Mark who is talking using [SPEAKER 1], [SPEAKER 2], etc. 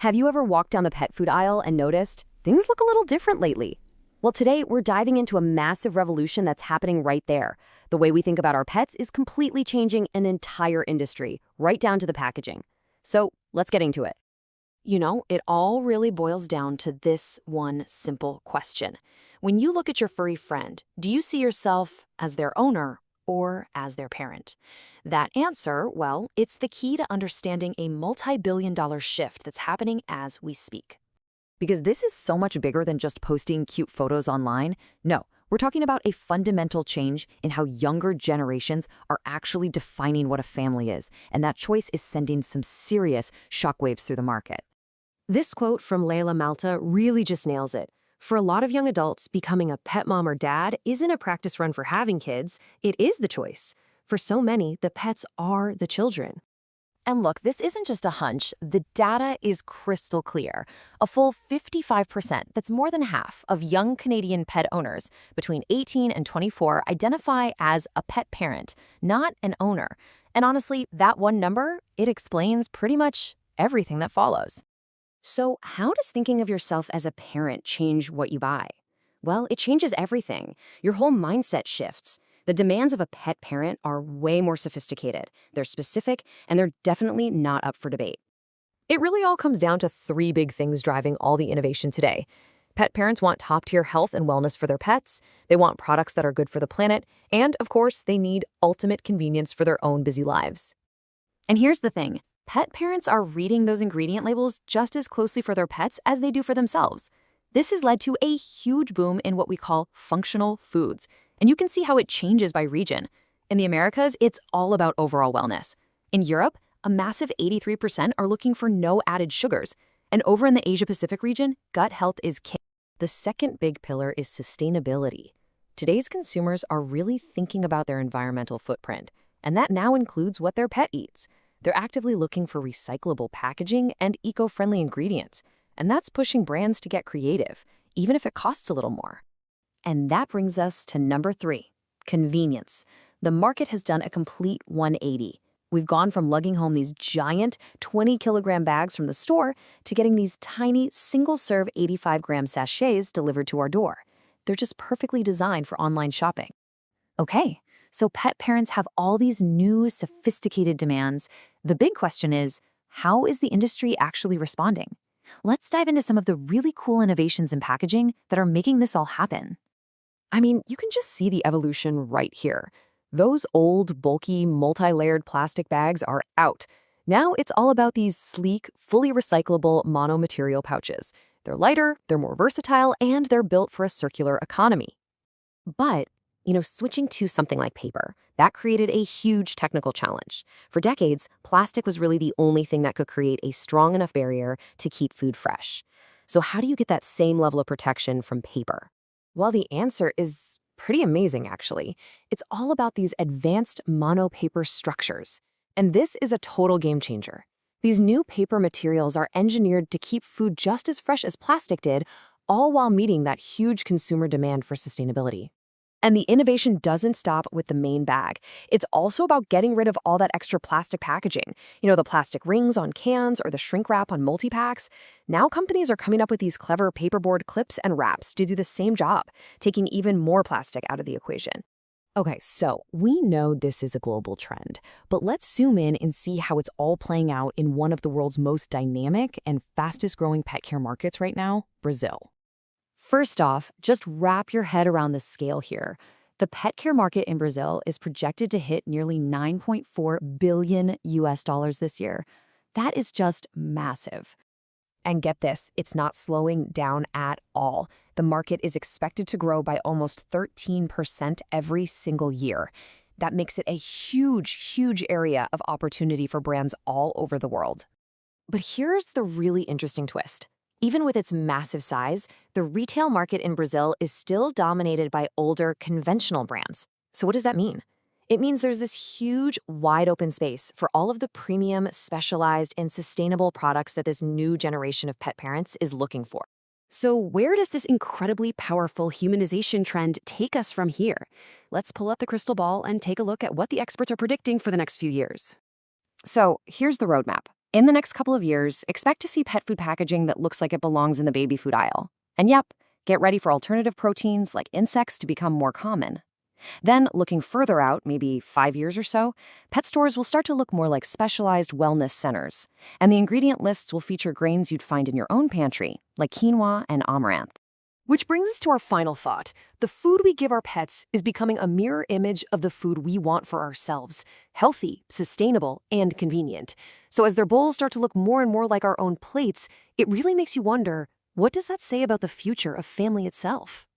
[SPEAKER 1] Have you ever walked down the pet food aisle and noticed things look a little different lately? Well, today we're diving into a massive revolution that's happening right there. The way we think about our pets is completely changing an entire industry, right down to the packaging. So let's get into it. It all really boils down to this one simple question. When you look at your furry friend, do you see yourself as their owner or as their parent? That answer, well, it's the key to understanding a multi-billion-dollar shift that's happening as we speak. Because this is so much bigger than just posting cute photos online. No, we're talking about a fundamental change in how younger generations are actually defining what a family is, and that choice is sending some serious shockwaves through the market. This quote from Layla Malta really just nails it. For a lot of young adults, becoming a pet mom or dad isn't a practice run for having kids, it is the choice. For so many, the pets are the children. And look, this isn't just a hunch. The data is crystal clear. A full 55%, that's more than half, of young Canadian pet owners between 18 and 24 identify as a pet parent, not an owner. And honestly, that one number, it explains pretty much everything that follows. So how does thinking of yourself as a parent change what you buy? Well, it changes everything. Your whole mindset shifts. The demands of a pet parent are way more sophisticated. They're specific, and they're definitely not up for debate. It really all comes down to three big things driving all the innovation today. Pet parents want top-tier health and wellness for their pets, they want products that are good for the planet, and, of course, they need ultimate convenience for their own busy lives. And here's the thing. Pet parents are reading those ingredient labels just as closely for their pets as they do for themselves. This has led to a huge boom in what we call functional foods, and you can see how it changes by region. In the Americas, it's all about overall wellness. In Europe, a massive 83% are looking for no added sugars, and over in the Asia-Pacific region, gut health is king. The second big pillar is sustainability. Today's consumers are really thinking about their environmental footprint, and that now includes what their pet eats. They're actively looking for recyclable packaging and eco-friendly ingredients, and that's pushing brands to get creative, even if it costs a little more. And that brings us to number 3, convenience. The market has done a complete 180. We've gone from lugging home these giant 20-kilogram bags from the store to getting these tiny single-serve 85-gram sachets delivered to our door. They're just perfectly designed for online shopping. Okay, so pet parents have all these new, sophisticated demands. The big question is, how is the industry actually responding? Let's dive into some of the really cool innovations in packaging that are making this all happen. I mean, you can just see the evolution right here. Those old, bulky, multi-layered plastic bags are out. Now it's all about these sleek, fully recyclable mono-material pouches. They're lighter, they're more versatile, and they're built for a circular economy. But switching to something like paper, that created a huge technical challenge. For decades, plastic was really the only thing that could create a strong enough barrier to keep food fresh. So how do you get that same level of protection from paper? Well, the answer is pretty amazing, actually. It's all about these advanced mono-paper structures. And this is a total game changer. These new paper materials are engineered to keep food just as fresh as plastic did, all while meeting that huge consumer demand for sustainability. And the innovation doesn't stop with the main bag. It's also about getting rid of all that extra plastic packaging. The plastic rings on cans or the shrink wrap on multi-packs. Now companies are coming up with these clever paperboard clips and wraps to do the same job, taking even more plastic out of the equation. Okay, so we know this is a global trend, but let's zoom in and see how it's all playing out in one of the world's most dynamic and fastest growing pet care markets right now, Brazil. First off, just wrap your head around the scale here. The pet care market in Brazil is projected to hit nearly $9.4 billion this year. That is just massive. And get this, it's not slowing down at all. The market is expected to grow by almost 13% every single year. That makes it a huge, huge area of opportunity for brands all over the world. But here's the really interesting twist. Even with its massive size, the retail market in Brazil is still dominated by older, conventional brands. So what does that mean? It means there's this huge, wide-open space for all of the premium, specialized, and sustainable products that this new generation of pet parents is looking for. So where does this incredibly powerful humanization trend take us from here? Let's pull up the crystal ball and take a look at what the experts are predicting for the next few years. So here's the roadmap.
[SPEAKER 2] In the next couple of years, expect to see pet food packaging that looks like it belongs in the baby food aisle. And yep, get ready for alternative proteins like insects to become more common. Then, looking further out, maybe 5 years or so, pet stores will start to look more like specialized wellness centers, and the ingredient lists will feature grains you'd find in your own pantry, like quinoa and amaranth.
[SPEAKER 1] Which brings us to our final thought. The food we give our pets is becoming a mirror image of the food we want for ourselves: healthy, sustainable, and convenient. So as their bowls start to look more and more like our own plates, it really makes you wonder, what does that say about the future of family itself?